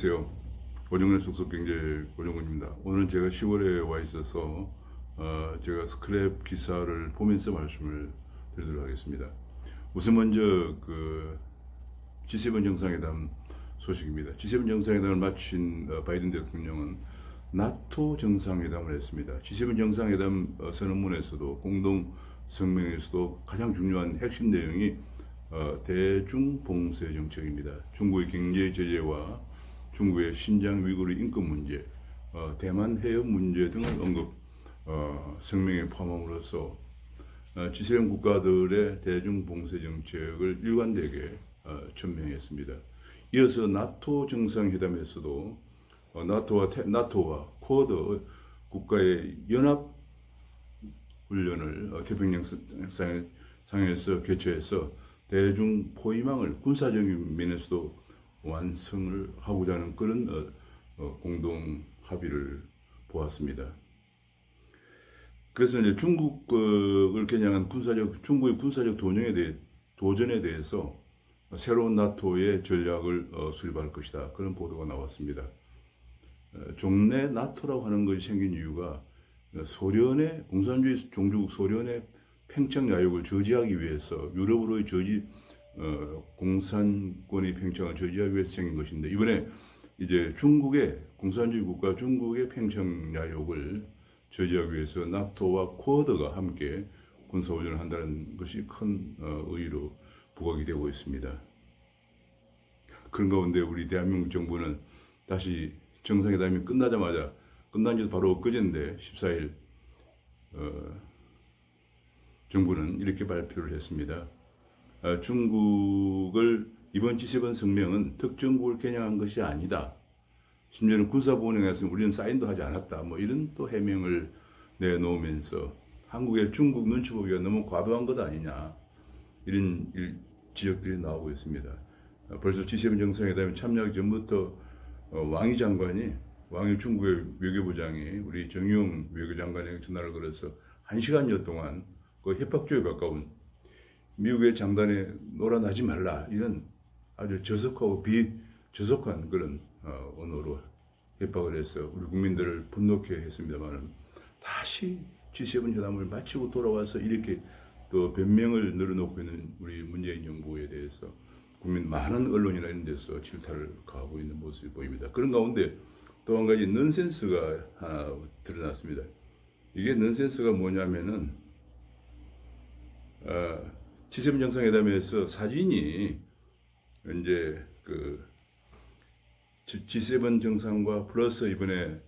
안녕하세요. 고정근의 쑥쑥경제 고정근입니다. 오늘은 제가 시골에 와 있어서 제가 스크랩 기사를 보면서 말씀을 드리도록 하겠습니다. 우선 먼저 G7 정상회담 소식입니다. G7 정상회담을 마친 바이든 대통령은 나토 정상회담을 했습니다. G7 정상회담 선언문에서도 공동 성명에서도 가장 중요한 핵심 내용이 대중봉쇄 정책입니다. 중국의 경제 제재와 중국의 신장 위구르 인권 문제, 대만 해협 문제 등을 언급 성명에 포함함으로써 G7 국가들의 대중봉쇄 정책을 일관되게 천명했습니다. 이어서 나토 정상회담에서도 나토와 쿼드 국가의 연합 훈련을 태평양 상에서 개최해서 대중 포위망을 군사적인 면에서도 완성을 하고자 하는 그런 공동 합의를 보았습니다. 그래서 이제 중국을 겨냥한 중국의 군사적 도전에 대해서 새로운 나토의 전략을 수립할 것이다. 그런 보도가 나왔습니다. 종래 나토라고 하는 것이 생긴 이유가 공산주의 종주국 소련의 팽창 야욕을 저지하기 위해서 유럽으로의 공산권의 팽창을 저지하기 위해서 생긴 것인데, 이번에 이제 공산주의 국가 중국의 팽창 야욕을 저지하기 위해서 나토와 쿼드가 함께 군사훈련을 한다는 것이 큰 의의로 부각이 되고 있습니다. 그런 가운데 우리 대한민국 정부는 다시 정상회담이 끝난 지도 바로 엊그제인데 14일 정부는 이렇게 발표를 했습니다. 중국을 이번 G7 성명은 특정국을 겨냥한 것이 아니다. 심지어는 군사보훈행에서 우리는 사인도 하지 않았다. 이런 또 해명을 내놓으면서 한국의 중국 눈치 보기가 너무 과도한 것 아니냐. 이런 지적들이 나오고 있습니다. 벌써 G7 정상회담에 참여하기 전부터 왕이 중국의 외교부장이 우리 정용 외교장관에게 전화를 걸어서 1시간여 동안 거의 협박조에 가까운 미국의 장단에 놀아나지 말라, 이런 아주 저속하고 비저속한 그런 언어로 협박을 해서 우리 국민들을 분노케 했습니다만, 다시 G7 회담을 마치고 돌아와서 이렇게 또 변명을 늘어놓고 있는 우리 문재인 정부에 대해서 많은 언론이나 이런 데서 질타를 가하고 있는 모습이 보입니다. 그런 가운데 또 한 가지 넌센스가 하나 드러났습니다. 이게 넌센스가 뭐냐면은 G7 정상회담에서 사진이 이제 G7 정상과 플러스 이번에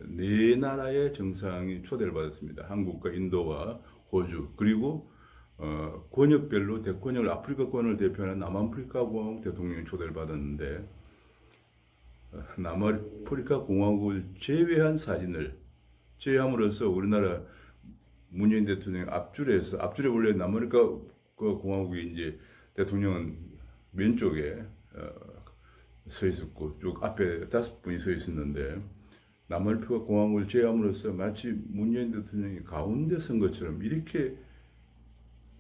네 나라의 정상이 초대를 받았습니다. 한국과 인도와 호주, 그리고 권역별로 아프리카권을 대표하는 남아프리카 공화국 대통령이 초대를 받았는데, 남아프리카 공화국을 제외함으로써 우리나라 문재인 대통령이 앞줄에 원래 남아프리카 공화국이 이제 대통령은 왼쪽에 서 있었고 쭉 앞에 5분이 서 있었는데, 남아프리카 공화국을 제외함으로써 마치 문재인 대통령이 가운데 선 것처럼 이렇게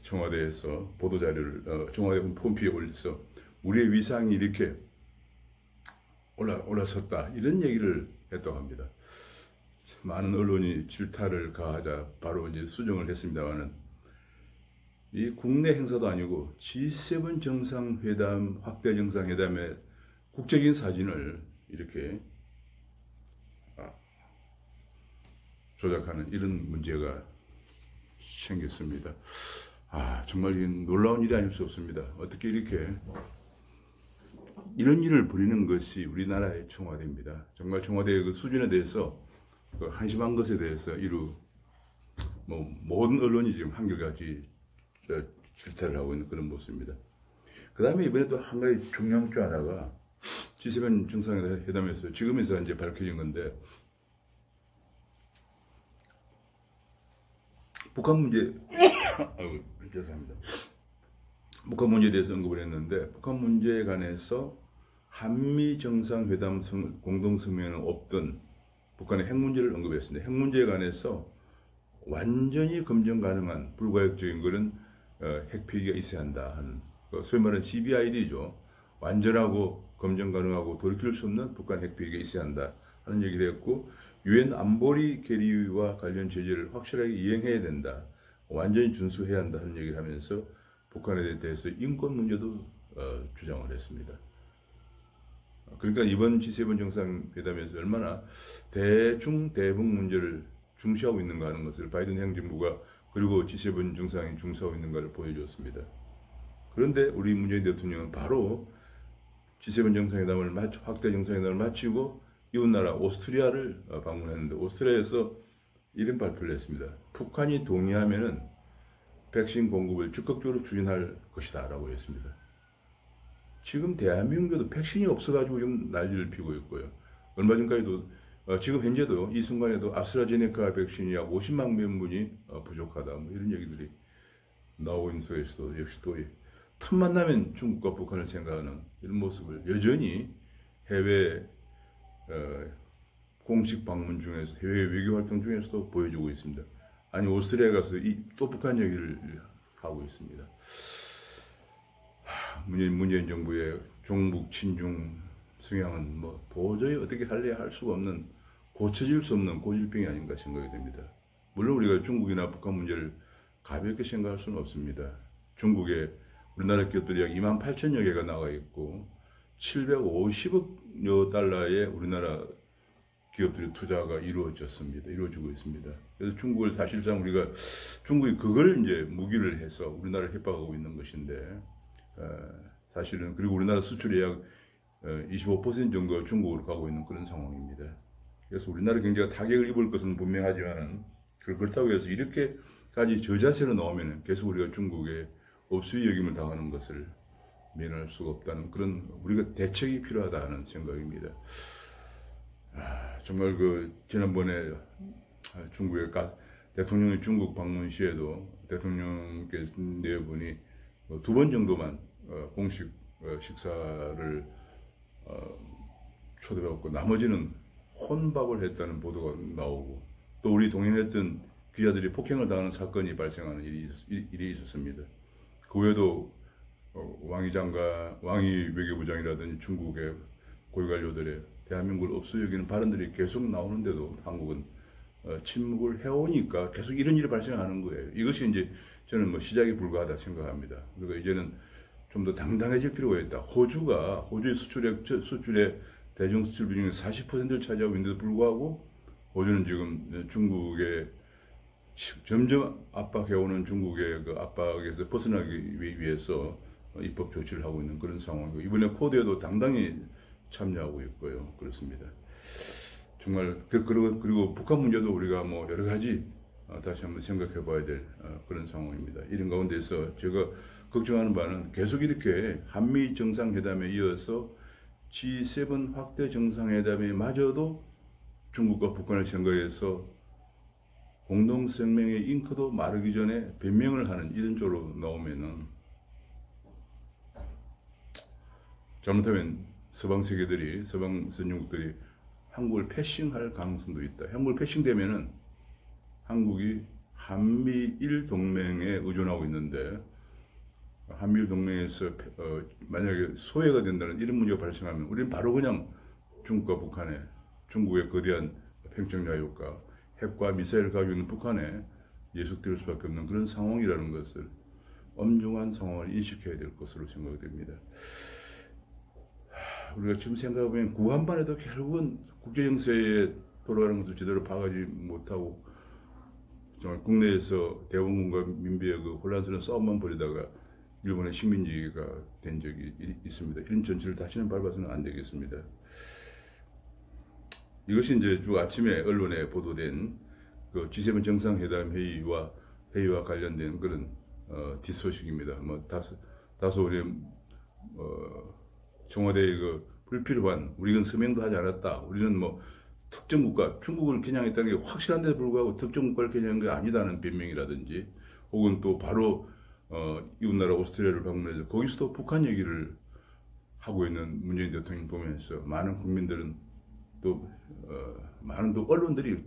청와대에서 보도자료를 청와대 홈페이지에 올려서 우리의 위상이 이렇게 올라섰다, 이런 얘기를 했다고 합니다. 많은 언론이 질타를 가하자 바로 이제 수정을 했습니다만은, 이 국내 행사도 아니고 G7 정상회담, 확대 정상회담의 국제적인 사진을 이렇게 조작하는 이런 문제가 생겼습니다. 정말 놀라운 일이 아닐 수 없습니다. 어떻게 이런 일을 벌이는 것이 우리나라의 청와대입니다. 정말 청와대의 그 수준에 대해서, 한심한 것에 대해서 모든 언론이 지금 한결같이 질타를 하고 있는 그런 모습입니다. 그 다음에 이번에 또 한 가지 중요한 주 하나가 G7 정상회담에서 지금에서 이제 밝혀진 건데, 북한 문제, 죄송합니다. 북한 문제에 대해서 언급을 했는데, 북한 문제에 관해서 한미 정상회담 공동성명에는 없던 북한의 핵 문제를 언급했습니다. 핵 문제에 관해서 완전히 검증 가능한 불가역적인 그런 핵폐기가 있어야 한다 하는, 소위 말하는 CBID죠. 완전하고 검증 가능하고 돌이킬 수 없는 북한 핵비핵이 있어야 한다 하는 얘기를 했고, 유엔 안보리 결의와 관련 제재를 확실하게 이행해야 된다, 완전히 준수해야 한다 하는 얘기를 하면서 북한에 대해서 인권 문제도 주장을 했습니다. 그러니까 이번 G7 정상회담에서 얼마나 대북 문제를 중시하고 있는가 하는 것을 바이든 행정부가 그리고 G7 정상이 중시하고 있는가를 보여주었습니다. 그런데 우리 문재인 대통령은 바로 G7 정상회담을 확대 정상회담을 마치고 이웃나라 오스트리아를 방문했는데, 오스트리아에서 이런 발표를 했습니다. 북한이 동의하면은 백신 공급을 적극적으로 추진할 것이다 라고 했습니다. 지금 대한민국에도 백신이 없어가지고 지금 난리를 피고 있고요. 얼마 전까지도 지금 현재도 이 순간에도 아스트라제네카 백신이 약 50만 명분이 부족하다, 뭐 이런 얘기들이 나오고 있는 속에서도 역시 또 틈만 나면 중국과 북한을 생각하는 이런 모습을 여전히 해외 공식 방문 중에서, 해외 외교 활동 중에서도 보여주고 있습니다. 아니, 오스트리아에 가서 또 북한 얘기를 하고 있습니다. 문재인 정부의 종북 친중 성향은 뭐 도저히 어떻게 할 수가 없는, 고쳐질 수 없는 고질병이 아닌가 생각이 됩니다. 물론 우리가 중국이나 북한 문제를 가볍게 생각할 수는 없습니다. 중국에 우리나라 기업들이 약 28,000여 개가 나와 있고 750억 달러의 우리나라 기업들의 투자가 이루어지고 있습니다. 그래서 중국을 사실상 중국이 그걸 이제 무기를 해서 우리나라를 협박하고 있는 것인데, 사실은, 그리고 우리나라 수출이 약 25% 정도가 중국으로 가고 있는 그런 상황입니다. 그래서 우리나라 경제가 타격을 입을 것은 분명하지만은, 그렇다고 해서 이렇게까지 저자세로 나오면은 계속 우리가 중국에 업수위 여김을 당하는 것을 면할 수가 없다는, 그런 우리가 대책이 필요하다는 생각입니다. 정말 지난번에 중국의 대통령이 중국 방문 시에도 대통령께서 내분이 2번 정도만 공식 식사를 초대받고 나머지는 혼밥을 했다는 보도가 나오고, 또 우리 동행했던 기자들이 폭행을 당하는 사건이 발생하는 일이 있었습니다. 그 외에도 왕이 외교부장이라든지 중국의 고위관료들의 대한민국을 업수 여기는 발언들이 계속 나오는데도 한국은 침묵을 해오니까 계속 이런 일이 발생하는 거예요. 이것이 이제 저는 시작에 불과하다 생각합니다. 그리고 이제는 좀 더 당당해질 필요가 있다. 호주의 수출의 대중 수출 비중의 40%를 차지하고 있는데도 불구하고, 호주는 지금 중국에 점점 압박해오는 중국의 그 압박에서 벗어나기 위해서 입법 조치를 하고 있는 그런 상황이고, 이번에 코드에도 당당히 참여하고 있고요. 그렇습니다. 정말 그리고 북한 문제도 우리가 여러 가지 다시 한번 생각해 봐야 될 그런 상황입니다. 이런 가운데서 제가 걱정하는 바는 계속 이렇게 한미 정상회담에 이어서 G7 확대 정상회담에 마저도 중국과 북한을 생각해서 공동성명의 잉크도 마르기 전에 변명을 하는 이런 쪽으로 나오면은, 잘못하면 서방 선진국들이 한국을 패싱할 가능성도 있다. 한국을 패싱되면은 한국이 한미일 동맹에 의존하고 있는데, 한미일 동맹에서 만약에 소외가 된다는 이런 문제가 발생하면 우리는 바로 그냥 중국과 북한에, 중국의 거대한 팽창 자유과 핵과 미사일을 가지고 있는 북한에 예속될 수밖에 없는 그런 상황이라는 것을, 엄중한 상황을 인식해야 될 것으로 생각이 됩니다. 우리가 지금 생각해보면 구한반에도 결국은 국제정세에 돌아가는 것을 제대로 파악하지 못하고 정말 국내에서 대원군과 민비의 그 혼란스러운 싸움만 벌이다가 일본의 식민지가 된 적이 있습니다. 이런 전체를 다시는 밟아서는 안 되겠습니다. 이것이 이제 주 아침에 언론에 보도된 그 G7 정상회담 회의와 관련된 그런 뒷소식입니다. 다소 우리 청와대의 그 불필요한, 우리는 서명도 하지 않았다, 우리는 특정 국가, 중국을 겨냥했다는 게 확실한데도 불구하고 특정 국가를 겨냥한 게 아니다는 변명이라든지, 혹은 또 바로 이웃나라 오스트리아를 방문해서 거기서도 북한 얘기를 하고 있는 문재인 대통령 보면서 많은 국민들은 또 많은 또 언론들이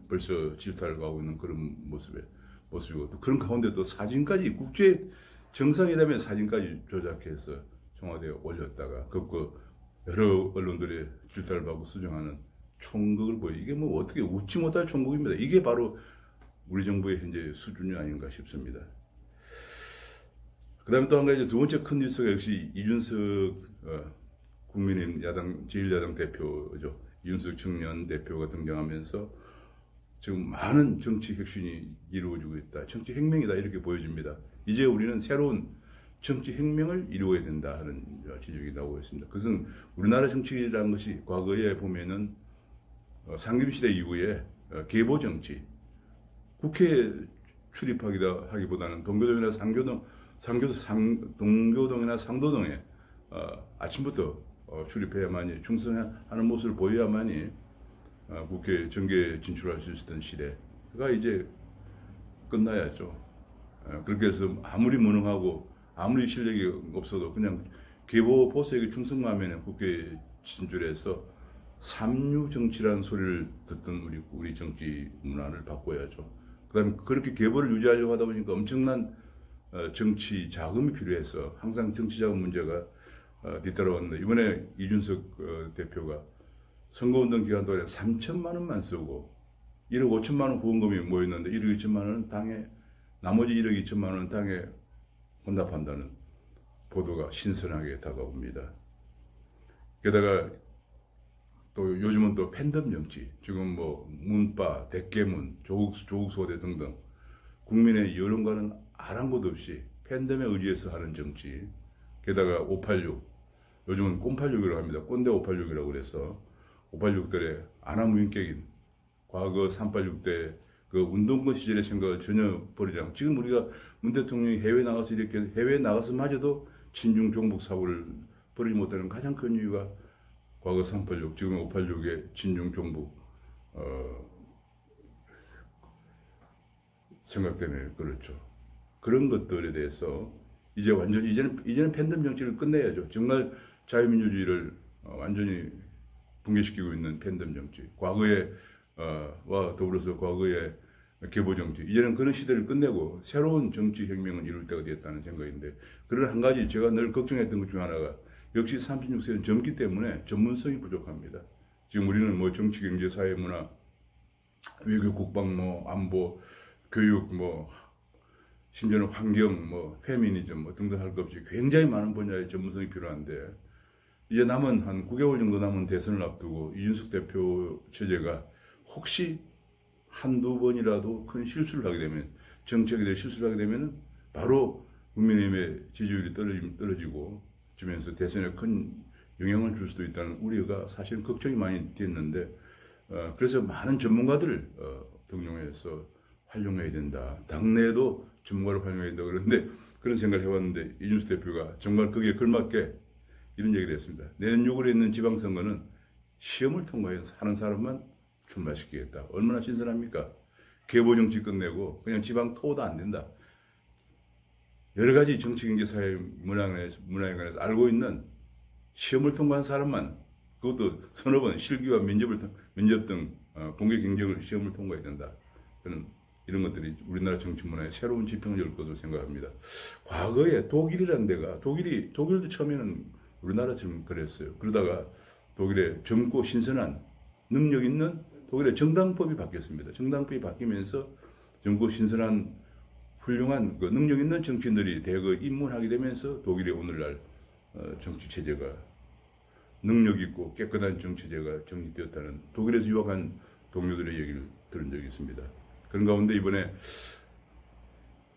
벌써 질타를 가고 있는 그런 모습이고, 또 그런 가운데 또 사진까지, 국제 정상회담의 사진까지 조작해서 청와대에 올렸다가 여러 언론들의 질타를 받고 수정하는 총극을 이게 뭐 어떻게 웃지 못할 총극입니다. 이게 바로 우리 정부의 현재 수준이 아닌가 싶습니다. 그 다음에 또 한 가지 두 번째 큰 뉴스가 역시 이준석 국민의힘 야당 제1야당 대표죠. 이준석 청년 대표가 등장하면서 지금 많은 정치 혁신이 이루어지고 있다. 정치 혁명이다 이렇게 보여집니다. 이제 우리는 새로운 정치 혁명을 이루어야 된다 하는 지적이 나오고 있습니다. 그것은 우리나라 정치라는 것이 과거에 보면은 상김시대 이후에 계보 정치, 국회 출입하기다 하기보다는 동교동이나 동교동이나 상도동에 아침부터 출입해야만이 충성하는 모습을 보여야만이 국회 정계에 진출할 수 있었던 시대가 이제 끝나야죠. 그렇게 해서 아무리 무능하고 아무리 실력이 없어도 그냥 계보 보수에게 충성만 하면 국회에 진출해서 삼류 정치라는 소리를 듣던 우리 정치 문화를 바꿔야죠. 그 다음에 그렇게 계보를 유지하려고 하다 보니까 엄청난 정치 자금이 필요해서 항상 정치 자금 문제가 뒤따라왔는데 이번에 이준석 대표가 선거운동 기간 동안에 3천만 원만 쓰고 1억 5천만 원 후원금이 모였는데 1억 2천만 원은 당에 나머지 1억 2천만 원은 당에 혼납한다는 보도가 신선하게 다가옵니다. 게다가 또 요즘은 또 팬덤 정치, 지금 뭐 문파, 대깨문, 조국소대 등등 국민의 여론과는 아랑곳 없이 팬덤에 의지해서 하는 정치. 게다가 586, 요즘은 꼰86이라고 합니다. 꼰대 586이라고 그래서 586들의 아나무인격인 과거 386대 그 운동권 시절의 생각을 전혀 버리지 않고 지금 우리가 문 대통령이 해외에 나가서마저도 친중 종북 사고를 버리지 못하는 가장 큰 이유가 과거 386, 지금 586의 친중 종북 생각 때문에 그렇죠. 그런 것들에 대해서 이제 완전히 이제는 팬덤 정치를 끝내야죠. 정말 자유민주주의를 완전히 붕괴시키고 있는 팬덤 정치. 과거에 와 더불어서 과거의 계보 정치. 이제는 그런 시대를 끝내고 새로운 정치 혁명을 이룰 때가 됐다는 생각인데, 그런 한 가지 제가 늘 걱정했던 것 중 하나가 역시 36세는 젊기 때문에 전문성이 부족합니다. 지금 우리는 뭐 정치, 경제, 사회, 문화, 외교, 국방, 뭐 안보, 교육, 뭐 심지어는 환경, 뭐 페미니즘 뭐 등등 할 것 없이 굉장히 많은 분야의 전문성이 필요한데, 이제 남은 한 9개월 정도 남은 대선을 앞두고 이준석 대표 체제가 혹시 한두 번이라도 큰 실수를 하게 되면, 정책에 대해 실수를 하게 되면 바로 국민의힘의 지지율이 떨어지고 주면서 대선에 큰 영향을 줄 수도 있다는 우려가 사실 걱정이 많이 됐는데, 그래서 많은 전문가들을 등용해서 활용해야 된다. 당내에도 전문가를 활용해야 된다. 그런데 그런 생각을 해봤는데 이준석 대표가 정말 거기에 걸맞게 이런 얘기를 했습니다. 내년 6월에 있는 지방선거는 시험을 통과해서 하는 사람만 출마시키겠다. 얼마나 신선합니까? 계보 정치 끝내고 그냥 지방 토도 안 된다. 여러 가지 정치, 경제, 사회, 문화에 관해서 알고 있는 시험을 통과한 사람만, 그것도 서너 번 실기와 면접 등 공개 경쟁을 시험을 통과해야 된다. 저는 이런 것들이 우리나라 정치 문화에 새로운 지평을 열 것으로 생각합니다. 과거에 독일이라는 데가, 독일도 처음에는 우리나라처럼 그랬어요. 그러다가 독일의 젊고 신선한 능력 있는 독일의 정당법이 바뀌었습니다. 정당법이 바뀌면서 젊고 신선한 훌륭한 그 능력 있는 정치인들이 대거 입문하게 되면서 독일의 오늘날 정치 체제가 능력 있고 깨끗한 정치제가 정립되었다는 독일에서 유학한 동료들의 얘기를 들은 적이 있습니다. 그런 가운데 이번에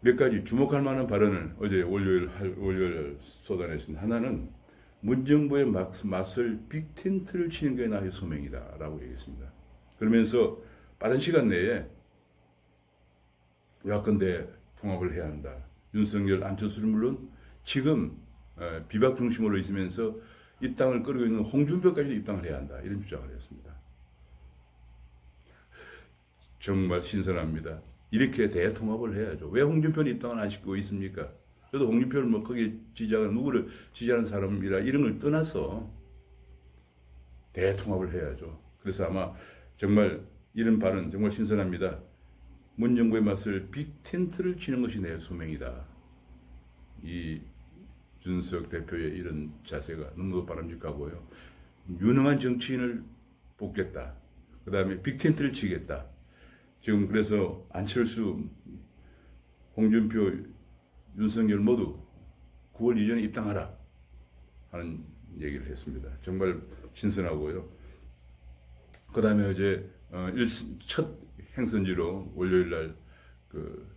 몇 가지 주목할 만한 발언을 어제 월요일 쏟아냈습니다. 하나는 문정부의 맞설 빅텐트를 치는 게 나의 소명이다 라고 얘기했습니다. 그러면서 빠른 시간 내에 야권대 통합을 해야 한다. 윤석열, 안철수는 물론 지금 비박 중심으로 있으면서 입당을 끌고 있는 홍준표까지도 입당을 해야 한다. 이런 주장을 했습니다. 정말 신선합니다. 이렇게 대통합을 해야죠. 왜 홍준표는 입당을 안 시키고 있습니까? 저도 홍준표를 뭐 크게 지지하거나 누구를 지지하는 사람이라 이런 걸 떠나서 대통합을 해야죠. 그래서 아마 정말 이런 발언 정말 신선합니다. 문정부에 맞설 빅텐트를 치는 것이 내 소명이다. 이 준석 대표의 이런 자세가 너무 바람직하고요. 유능한 정치인을 뽑겠다. 그 다음에 빅텐트를 치겠다. 지금 그래서 안철수, 홍준표, 윤석열 모두 9월 이전에 입당하라 하는 얘기를 했습니다. 정말 신선하고요. 그 다음에 어제 첫 행선지로 월요일 날 그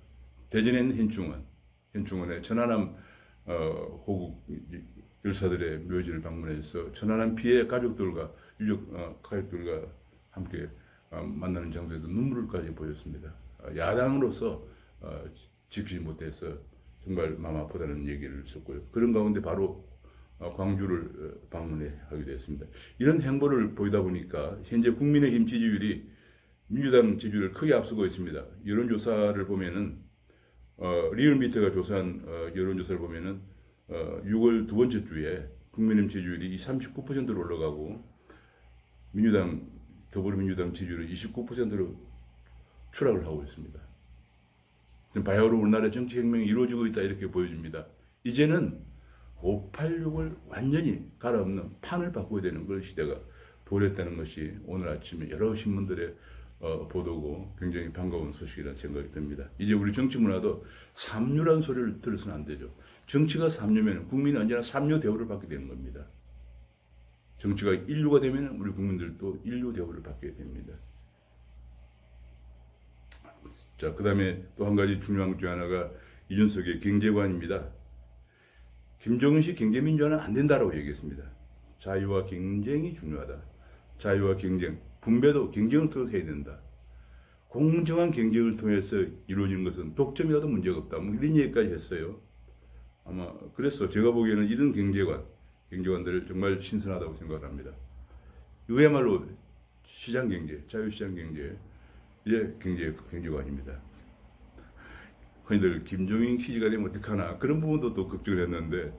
대전에 있는 현충원에 천안함 호국 열사들의 묘지를 방문해서 천안함 피해 가족들과 가족들과 함께 만나는 장소에서 눈물까지 보였습니다. 야당으로서 지키지 못해서 정말 마음 아프다는 얘기를 썼고요. 그런 가운데 바로 광주를 방문하게 됐습니다. 이런 행보를 보이다 보니까 현재 국민의힘 지지율이 민주당 지지율을 크게 앞서고 있습니다. 여론조사를 보면은 리얼미터가 조사한 여론조사를 보면은 6월 두 번째 주에 국민의힘 지지율이 39%로 올라가고 민주당 더불어민주당 지지율은 29%로 추락을 하고 있습니다. 지금 바야흐로 우리나라 정치혁명이 이루어지고 있다 이렇게 보여집니다. 이제는 586을 완전히 갈아엎는 판을 바꿔야 되는 그 시대가 도래했다는 것이 오늘 아침에 여러 신문들의 보도고 굉장히 반가운 소식이라는 생각이 듭니다. 이제 우리 정치 문화도 삼류라는 소리를 들어서는 안 되죠. 정치가 삼류면 국민이 언제나 삼류 대우를 받게 되는 겁니다. 정치가 인류가 되면 우리 국민들도 인류 대우를 받게 됩니다. 자, 그 다음에 또 한 가지 중요한 것 중 하나가 이준석의 경제관입니다. 김정은식 경제민주화는 안 된다라고 얘기했습니다. 자유와 경쟁이 중요하다. 자유와 경쟁, 분배도 경쟁을 통해서 해야 된다. 공정한 경쟁을 통해서 이루어진 것은 독점이라도 문제가 없다. 뭐 이런 얘기까지 했어요. 아마 그래서 제가 보기에는 이런 경제관들을 정말 신선하다고 생각합니다. 이거야말로 시장경제, 자유시장경제, 이제 경제관입니다. 흔히들 김종인 퀴즈가 되면 어떡하나 그런 부분도 또 걱정을 했는데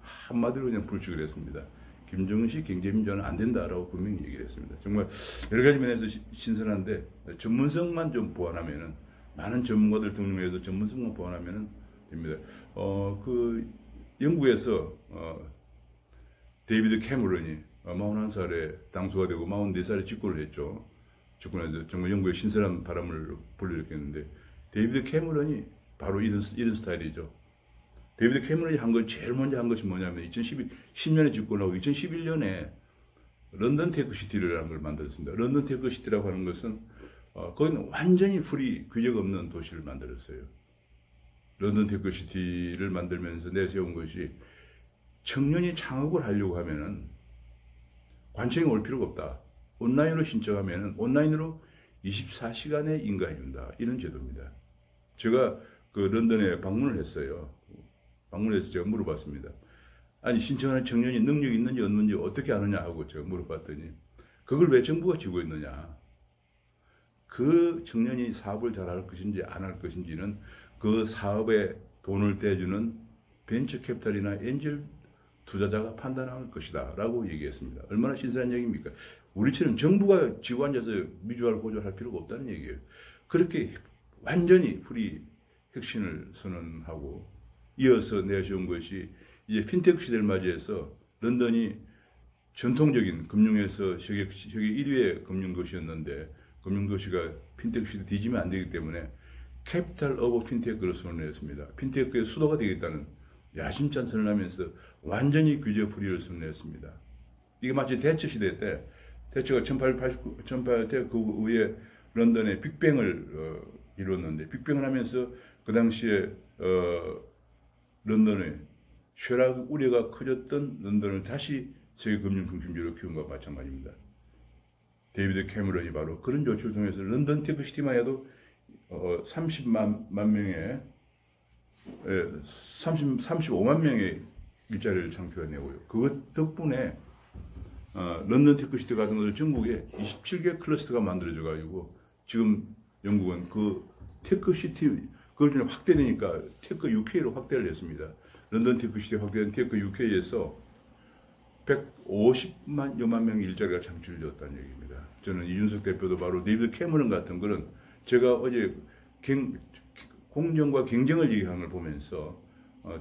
한마디로 그냥 불식을 했습니다. 김정은식 경제민주화는 안 된다라고 분명히 얘기를 했습니다. 정말 여러 가지 면에서 신선한데 전문성만 좀 보완하면은 많은 전문가들 등록해서 전문성만 보완하면은 됩니다. 그 영국에서 데이비드 캐머런이 41살에 당수가 되고 44살에 집권을 했죠. 집권해서 정말 영국의 신선한 바람을 불러일으켰는데 데이비드 캐머런이 바로 이런 스타일이죠. 데이비드 캐머런이 제일 먼저 한 것이 뭐냐면 2010년에 집권하고 2011년에 런던 테크시티라는 걸 만들었습니다. 런던 테크시티라고 하는 것은 거기는 완전히 프리, 규제가 없는 도시를 만들었어요. 런던 테크시티를 만들면서 내세운 것이 청년이 창업을 하려고 하면은 관청에 올 필요가 없다. 온라인으로 신청하면은 온라인으로 24시간에 인가해준다. 이런 제도입니다. 제가 그 런던에 방문을 했어요. 방문해서 제가 물어봤습니다. 아니 신청하는 청년이 능력이 있는지 없는지 어떻게 아느냐 하고 제가 물어봤더니 그걸 왜 정부가 지고 있느냐. 그 청년이 사업을 잘할 것인지 안 할 것인지는 그 사업에 돈을 대주는 벤처 캐피탈이나 엔젤 투자자가 판단할 것이다 라고 얘기했습니다. 얼마나 신선한 얘기입니까? 우리처럼 정부가 지고 앉아서 미주알 고조할 필요가 없다는 얘기예요. 그렇게 완전히 프리 혁신을 선언하고 이어서 내세운 것이 이제 핀테크 시대를 맞이해서 런던이 전통적인 금융에서 세계 1위의 금융도시였는데 금융도시가 핀테크 시대 뒤지면 안 되기 때문에 캐피탈 오브 핀테크를 선언했습니다. 핀테크의 수도가 되겠다는 야심찬 선언을 하면서 완전히 규제 프리를 선언했습니다. 이게 마치 대처 시대 때 대처가 1889년 그 후에 런던에 빅뱅을 이뤘는데 빅뱅을 하면서 그 당시에 런던의 쇠락 우려가 커졌던 런던을 다시 세계 금융 중심지로 키운 것과 마찬가지입니다. 데이비드 캐머런이 바로 그런 조치를 통해서 런던 테크시티만 해도 35만 명의 일자리를 창출해내고요. 그것 덕분에 런던 테크시티 같은 것을 전국에 27개 클러스터가 만들어져 가지고 지금 영국은 그 테크시티 그걸 좀 확대되니까 테크 UK로 확대를 했습니다. 런던 테크시티 확대된 테크 UK에서 150만 명의 일자리가 창출되었다는 얘기입니다. 저는 이준석 대표도 바로 데이비드 캐머런 같은 그런 제가 어제 공정과 경쟁을 얘기하는 걸 보면서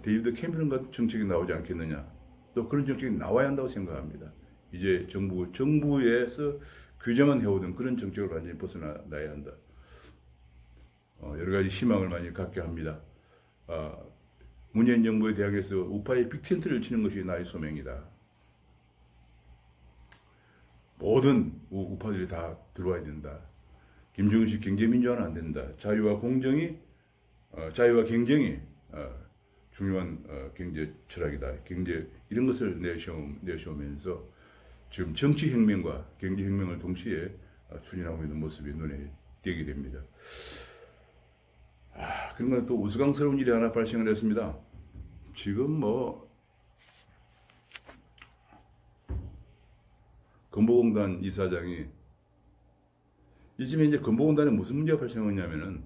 데이비드 캐머런 같은 정책이 나오지 않겠느냐. 또 그런 정책이 나와야 한다고 생각합니다. 이제 정부에서 규제만 해오던 그런 정책을 완전히 벗어나야 한다. 여러 가지 희망을 많이 갖게 합니다. 문재인 정부의 대학에서 우파의 빅텐트를 치는 것이 나의 소명이다. 모든 우파들이 다 들어와야 된다. 김정은식 경제민주화는 안 된다. 자유와 경쟁이 중요한 경제 철학이다. 이런 것을 내세우면서 지금 정치혁명과 경제혁명을 동시에 추진하고 있는 모습이 눈에 띄게 됩니다. 그런가 또 우스꽝스러운 일이 하나 발생을 했습니다. 지금 건보공단 이사장이 이쯤에 이제 건보공단에 무슨 문제가 발생했냐면은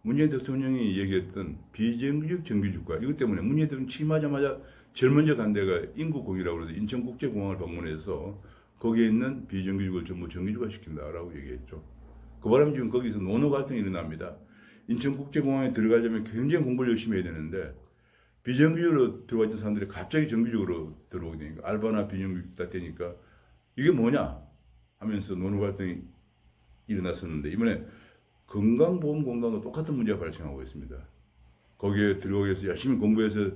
문재인 대통령이 얘기했던 비정규직 정규직과 이것 때문에 문재인 대통령 취임하자마자 제일 먼저 간 데가 인구공이라고 해서 인천국제공항을 방문해서 거기에 있는 비정규직을 전부 정규직화 시킨다라고 얘기했죠. 그 바람에 지금 거기서 노노 갈등이 일어납니다. 인천국제공항에 들어가려면 굉장히 공부를 열심히 해야 되는데 비정규직으로 들어와 있던 사람들이 갑자기 정규직으로 들어오게 되니까 알바나 비정규직 다 되니까 이게 뭐냐 하면서 노노 갈등이 일어났었는데 이번에 건강보험공단도 똑같은 문제가 발생하고 있습니다. 거기에 들어가기 위해서 열심히 공부해서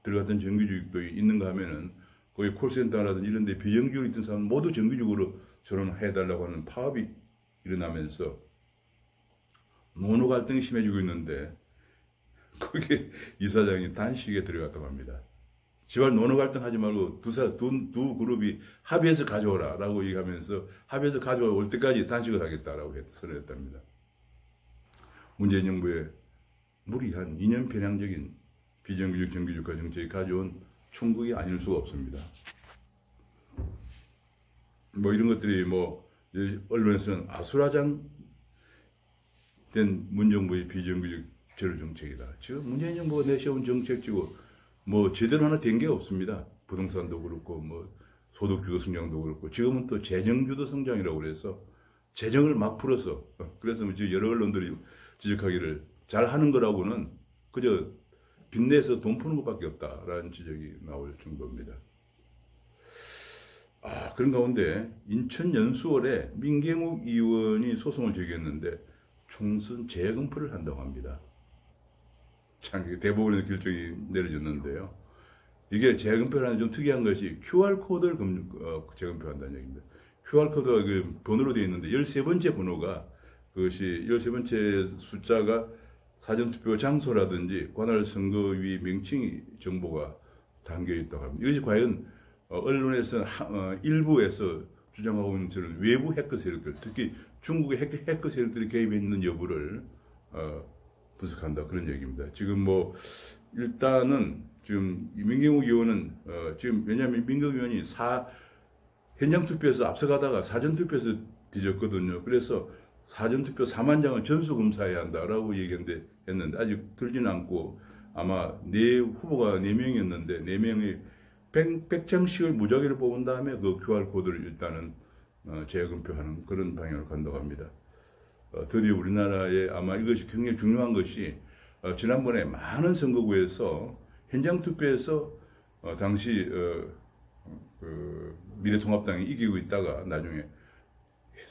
들어갔던 정규직도 있는가 하면은 거기 콜센터라든지 이런 데 비정규직으로 있던 사람 모두 정규직으로 전환해달라고 하는 파업이 일어나면서 노노 갈등이 심해지고 있는데 거기에 이사장이 단식에 들어갔다고 합니다. 제발 노노 갈등 하지 말고 두 그룹이 합의해서 가져오라 라고 얘기하면서 합의해서 가져올 때까지 단식을 하겠다라고 선언했답니다. 문재인 정부의 무리한 이념 편향적인 비정규직 정규직화 정책이 가져온 충격이 아닐 수가 없습니다. 이런 것들이 언론에서는 아수라장 된 문정부의 비정규직 제로 정책이다. 지금 문재인 정부가 내세운 정책지고 제대로 하나 된 게 없습니다. 부동산도 그렇고 소득주도 성장도 그렇고 지금은 또 재정주도 성장이라고 그래서 재정을 막 풀어서 그래서 여러 언론들이 지적하기를 잘하는 거라고는 그저 빚내서 돈 푸는 것밖에 없다라는 지적이 나올 정도입니다. 그런 가운데 인천 연수원에 민경욱 의원이 소송을 제기했는데 총선 재검표를 한다고 합니다. 참 대법원에서 결정이 내려졌는데요. 이게 재검표라는 좀 특이한 것이 QR코드를 재검표한다는 얘기입니다. QR코드가 그 번호로 되어 있는데 13번째 번호가 그것이 13번째 숫자가 사전투표 장소라든지 관할 선거위 명칭 정보가 담겨 있다고 합니다. 이것이 과연 언론에서 일부에서 주장하고 있는 저는 외부 해커 세력들, 특히 중국의 해커 세력들이 개입해 있는 여부를 분석한다 그런 얘기입니다. 지금 일단은 지금 민경욱 의원은 지금 왜냐하면 민경욱 의원이 현장 투표에서 앞서가다가 사전 투표에서 뒤졌거든요. 그래서 사전 투표 4만 장을 전수 검사해야 한다라고 얘기했는데 아직 그러지는 않고 아마 후보가 4명이었는데 4명이 100장씩을 무작위로 뽑은 다음에 그 QR코드를 일단은 재검표하는 그런 방향으로 간다고 합니다. 드디어 우리나라에 아마 이것이 굉장히 중요한 것이 지난번에 많은 선거구에서 현장 투표에서 당시 미래통합당이 이기고 있다가 나중에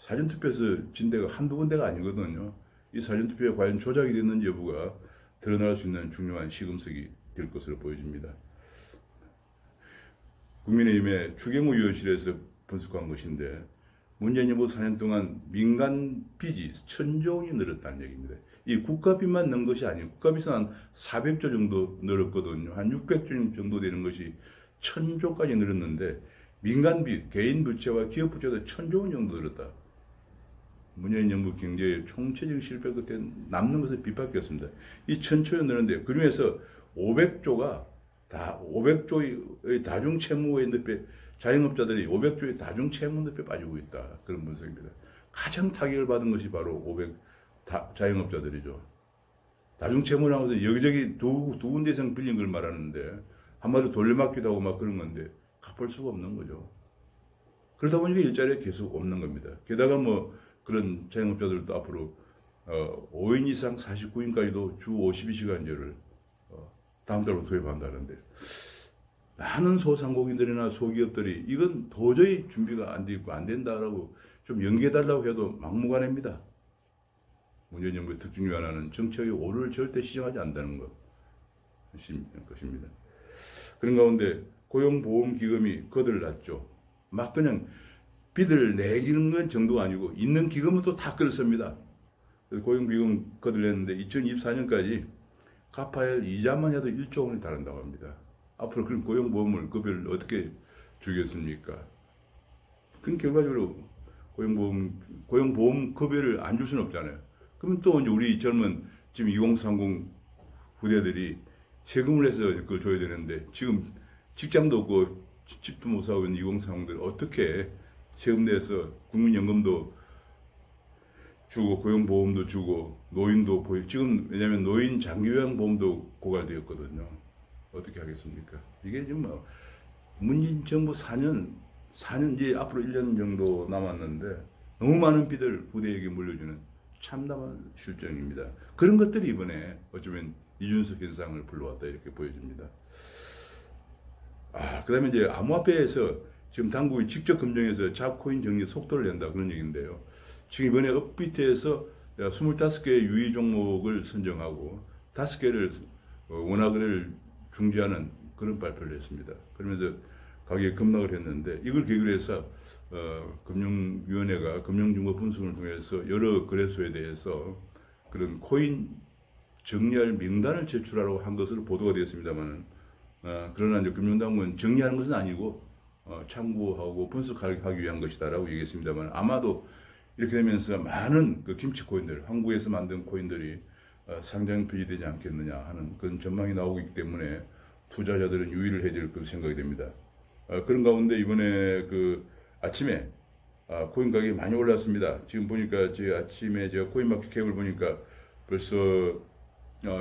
사전투표에서 진 데가 한두 군데가 아니거든요. 이 사전투표에 과연 조작이 됐는지 여부가 드러날 수 있는 중요한 시금석이 될 것으로 보여집니다. 국민의힘의 추경호 의원실에서 분석한 것인데 문재인 정부 4년 동안 민간 빚이 1000조 원이 늘었다는 얘기입니다. 이 국가빚만 는 것이 아니에요. 국가빚은 한 400조 정도 늘었거든요. 한 600조 정도 되는 것이 1000조까지 늘었는데 민간 빚, 개인 부채와 기업 부채도 1000조 원 정도 늘었다. 문재인 정부 경제의 총체적 실패 끝에 남는 것은 빚밖에 없습니다. 이 1000조 원 늘었는데 그중에서 500조가 다 500조의 다중채무에 늪에 자영업자들이 500조의 다중채무 늪에 빠지고 있다. 그런 분석입니다. 가장 타격을 받은 것이 바로 자영업자들이죠. 다중채무라고 해서 여기저기 두 군데 이상 빌린 걸 말하는데 한마디로 돌려막기도 하고 막 그런 건데 갚을 수가 없는 거죠. 그러다 보니까 일자리가 계속 없는 겁니다. 게다가 그런 자영업자들도 앞으로 5인 이상 49인까지도 주 52시간제를 다음 달부터 도입한다는데 많은 소상공인들이나 소기업들이 이건 도저히 준비가 안 돼 있고 안 된다라고 좀 연기해달라고 해도 막무가내입니다. 문재인 정부의 특징 중 하나는 정책의 오류를 절대 시정하지 않는다는 것입니다. 그런 가운데 고용보험기금이 거들났죠. 막 그냥 빚을 내기는 건 정도가 아니고 있는 기금은 또 다 끌었습니다. 고용비금 거들냈는데 2024년까지 갚아야 할 이자만 해도 1조 원이 다른다고 합니다. 앞으로 그런 고용보험을 급여를 어떻게 주겠습니까? 그럼 결과적으로 고용보험 급여를 안 줄 수는 없잖아요. 그러면 또 이제 우리 젊은 지금 2030 후대들이 세금을 해서 그걸 줘야 되는데 지금 직장도 없고 집도 못 사고 있는 2030들 어떻게 세금 내서 국민연금도 주고 고용보험도 주고 노인도 보유 지금 왜냐하면 노인 장기요양보험도 고갈되었거든요. 어떻게 하겠습니까? 이게 지금 뭐 문재인 정부 4년 이제 앞으로 1년 정도 남았는데 너무 많은 빚을 후대에게 물려주는 참담한 실정입니다. 그런 것들이 이번에 어쩌면 이준석 현상을 불러왔다 이렇게 보여집니다. 그 다음에 이제 암호화폐에서 지금 당국이 직접 검증해서 잡코인 정리 속도를 낸다 그런 얘기인데요. 지금 이번에 업비트에서 25개의 유의 종목을 선정하고 5개를 원화거래를 중지하는 그런 발표를 했습니다. 그러면서 가격이 급락을 했는데 이걸 계기로 해서 금융위원회가 금융정보 분석을 통해서 여러 거래소에 대해서 그런 코인 정리할 명단을 제출하라고 한 것으로 보도가 되었습니다만 그러나 이제 금융당국은 정리하는 것은 아니고 참고하고 분석하기 위한 것이다라고 얘기했습니다만 아마도 이렇게 되면서 많은 그 김치 코인들, 한국에서 만든 코인들이 상장 폐지되지 않겠느냐 하는 그런 전망이 나오고 있기 때문에 투자자들은 유의를 해야 될 것으로 생각이 됩니다. 그런 가운데 이번에 그 아침에 코인 가격이 많이 올랐습니다. 지금 보니까 아침에 제가 코인마켓캡을 보니까 벌써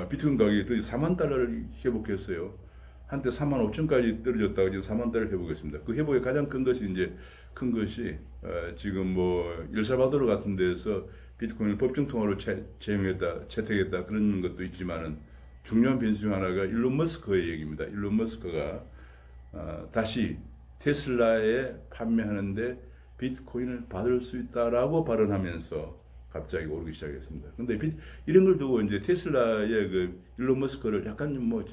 비트코인 가격이 드디어 4만 달러를 회복했어요. 한때 4만 5천까지 떨어졌다가 지금 4만 달러를 회복했습니다. 그 회복의 가장 큰 것이 지금 뭐 엘살바도르 같은 데서 비트코인을 법정 통화로 채택했다 그런 것도 있지만은 중요한 변수 중 하나가 일론 머스크의 얘기입니다. 일론 머스크가 다시 테슬라에 판매하는데 비트코인을 받을 수 있다라고 발언하면서 갑자기 오르기 시작했습니다. 근데 이런 걸 두고 이제 테슬라의 그 일론 머스크를 약간 뭐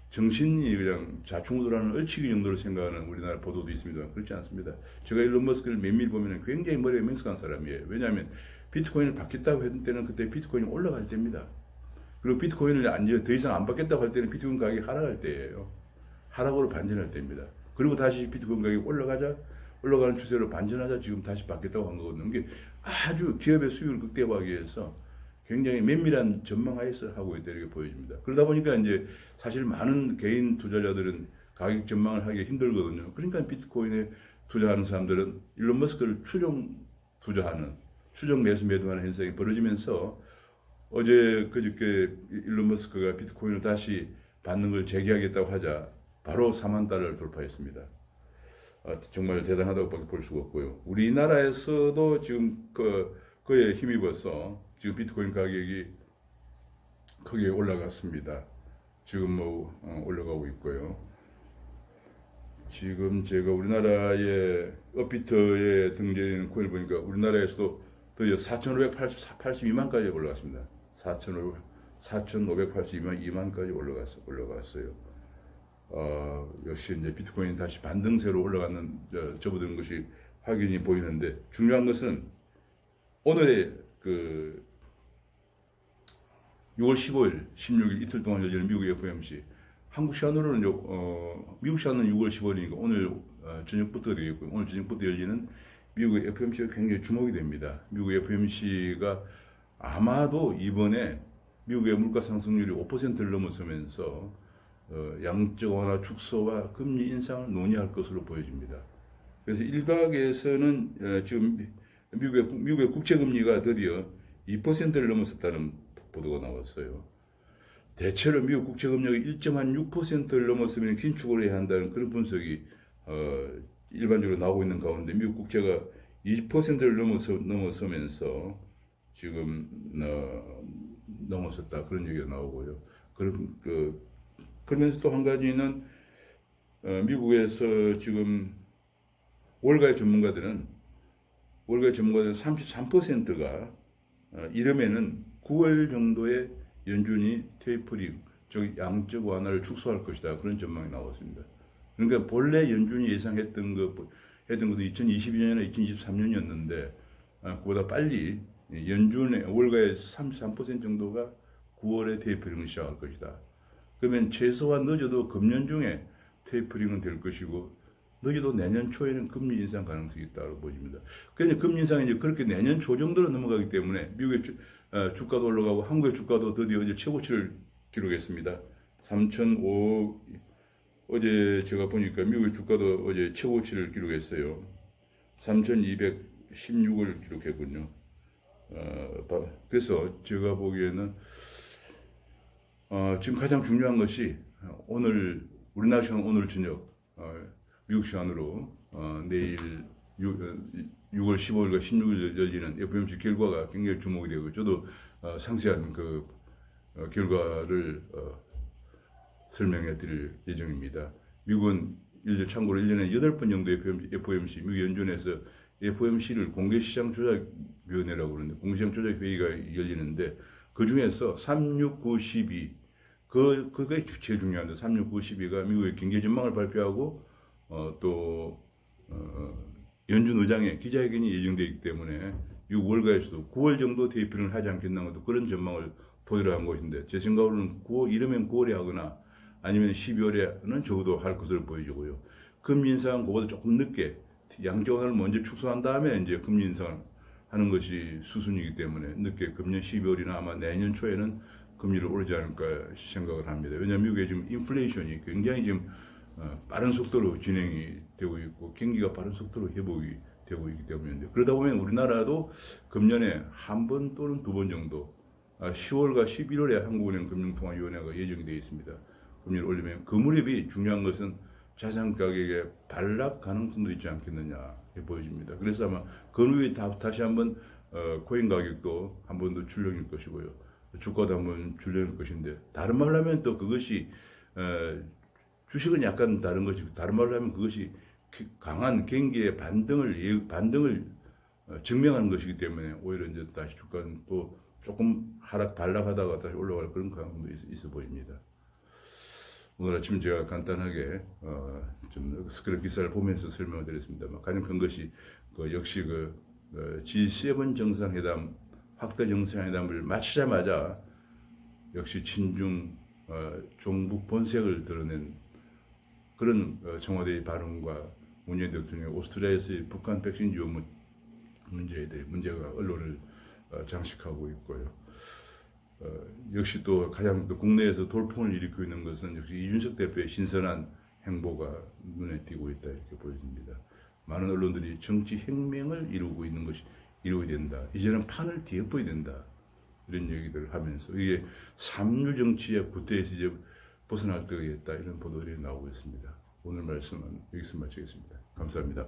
정신이 그냥 좌충우돌하는 얼치기 정도로 생각하는 우리나라 보도도 있습니다. 그렇지 않습니다. 제가 일론 머스크를 면밀히 보면 굉장히 머리가 명석한 사람이에요. 왜냐하면 비트코인을 받겠다고 했을 때는 그때 비트코인이 올라갈 때입니다. 그리고 비트코인을 더 이상 안 받겠다고 할 때는 비트코인 가격이 하락할 때예요. 하락으로 반전할 때입니다. 그리고 다시 비트코인 가격이 올라가는 추세로 반전하자 지금 다시 받겠다고 한 거거든요. 이게 아주 기업의 수익을 극대화하기 위해서 굉장히 면밀한 전망하에서 하고 있다 이렇게 보여집니다. 그러다 보니까 이제 사실 많은 개인 투자자들은 가격 전망을 하기 힘들거든요. 그러니까 비트코인에 투자하는 사람들은 일론 머스크를 추정 매수 매도하는 현상이 벌어지면서 그저께 일론 머스크가 비트코인을 다시 받는 걸 재개하겠다고 하자 바로 4만 달러를 돌파했습니다. 정말 대단하다고 볼 수가 없고요. 우리나라에서도 지금 그에 힘입어서 지금 비트코인 가격이 크게 올라갔습니다. 지금 올라가고 있고요. 지금 제가 우리나라의 업비트에 등재되는 코인을 보니까 우리나라에서도 드디어 4,582만까지 올라갔습니다. 4,582만까지 올라갔어요. 역시 이제 비트코인이 다시 반등세로 접어드는 것이 확연히 보이는데 중요한 것은 오늘의 6월 15일, 16일 이틀 동안 열리는 미국 FOMC 한국 시간으로는 미국 시간은 6월 15일이니까 오늘 저녁부터 되겠고요. 오늘 저녁부터 열리는 미국의 FOMC가 굉장히 주목이 됩니다. 미국 FOMC가 아마도 이번에 미국의 물가 상승률이 5%를 넘어서면서 양적 완화 축소와 금리 인상을 논의할 것으로 보여집니다. 그래서 일각에서는 지금 미국의 국채금리가 드디어 2%를 넘어섰다는 보도가 나왔어요. 대체로 미국 국채금리가 1.6%를 넘었으면 긴축을 해야 한다는 그런 분석이 일반적으로 나오고 있는 가운데 미국 국채가 20%를 넘어서면서 지금 넘어섰다 그런 얘기가 나오고요. 그러면서 또 한 가지는 미국에서 지금 월가의 전문가들은 33%가 이름에는 9월 정도에 연준이 테이퍼링, 즉 양적 완화를 축소할 것이다. 그런 전망이 나왔습니다. 그러니까 본래 연준이 예상했던 것도 2022년이나 2023년이었는데 그보다 빨리 연준의 월가의 33% 정도가 9월에 테이퍼링을 시작할 것이다. 그러면 최소한 늦어도 금년 중에 테이퍼링은 될 것이고 늦어도 내년 초에는 금리 인상 가능성이 있다고 보입니다. 그래서 금리 인상이 이제 그렇게 내년 초 정도로 넘어가기 때문에 미국의 주가도 올라가고 한국의 주가도 드디어 이제 최고치를 기록했습니다. 3,500 어제 제가 보니까 미국의 주가도 어제 최고치를 기록했어요. 3,216을 기록했군요. 그래서 제가 보기에는 지금 가장 중요한 것이 오늘 우리나라 시간 오늘 저녁 미국 시간으로 내일 6월 15일과 16일 열리는 FOMC 결과가 굉장히 주목이 되고 저도 상세한 그 결과를 설명해 드릴 예정입니다. 미국은 참고로 1년에 8번 정도의 FOMC, 미국 연준에서 FOMC를 공개시장조작위원회라고 그러는데 공개시장조작회의가 열리는데 그 중에서 3, 6, 9, 12 그게 제일 중요한데 3, 6, 9, 12가 미국의 경제 전망을 발표하고 또 연준 의장의 기자회견이 예정되어 있기 때문에 6월가에서도 9월 정도 테이퍼링을 하지 않겠나 것도 그런 전망을 토대로 한 것인데 제 생각으로는 9월, 이르면 9월에 하거나 아니면 12월에는 적어도 할 것으로 보여지고요. 금리 인상은 그보다 조금 늦게 양적 완화를 먼저 축소한 다음에 이제 금리 인상을 하는 것이 수순이기 때문에 늦게 금년 12월이나 아마 내년 초에는 금리를 오르지 않을까 생각을 합니다. 왜냐하면 미국의 지금 인플레이션이 굉장히 지금 빠른 속도로 진행이 되고 있고 경기가 빠른 속도로 회복이 되고 있기 때문인데 그러다 보면 우리나라도 금년에 한 번 또는 두 번 정도 10월과 11월에 한국은행 금융통화위원회가 예정이 되어 있습니다. 금리를 올리면 그 무렵이 중요한 것은 자산 가격의 반락 가능성도 있지 않겠느냐 보여집니다. 그래서 아마 그 후에 다시 한번 코인 가격도 한 번 더 출렁일 것이고요. 주가도 한번 출렁일 것인데 다른 말로 하면 또 그것이 주식은 약간 다른 것이고 다른 말로 하면 그것이 강한 경기의 반등을 증명하는 것이기 때문에 오히려 이제 다시 주가는 또 조금 반락하다가 다시 올라갈 그런 가능성도 있어 보입니다. 오늘 아침 제가 간단하게 좀 스크랩 기사를 보면서 설명을 드렸습니다만 가장 큰 것이 역시 G7 정상회담 확대 정상회담을 마치자마자 역시 친중 종북 본색을 드러낸 그런 청와대의 발언과 문재인 대통령의 오스트리아에서의 북한 백신 지원 문제에 대해 문제가 언론을 장식하고 있고요. 역시 또 가장 또 국내에서 돌풍을 일으키고 있는 것은 역시 이준석 대표의 신선한 행보가 눈에 띄고 있다 이렇게 보여집니다. 많은 언론들이 정치 혁명을 이루고 있는 것이 이루어야 된다. 이제는 판을 뒤엎어야 된다. 이런 얘기들을 하면서 이게 삼류 정치의 구태에서 이제 벗어날 때가 있다 이런 보도들이 나오고 있습니다. 오늘 말씀은 여기서 마치겠습니다. 감사합니다.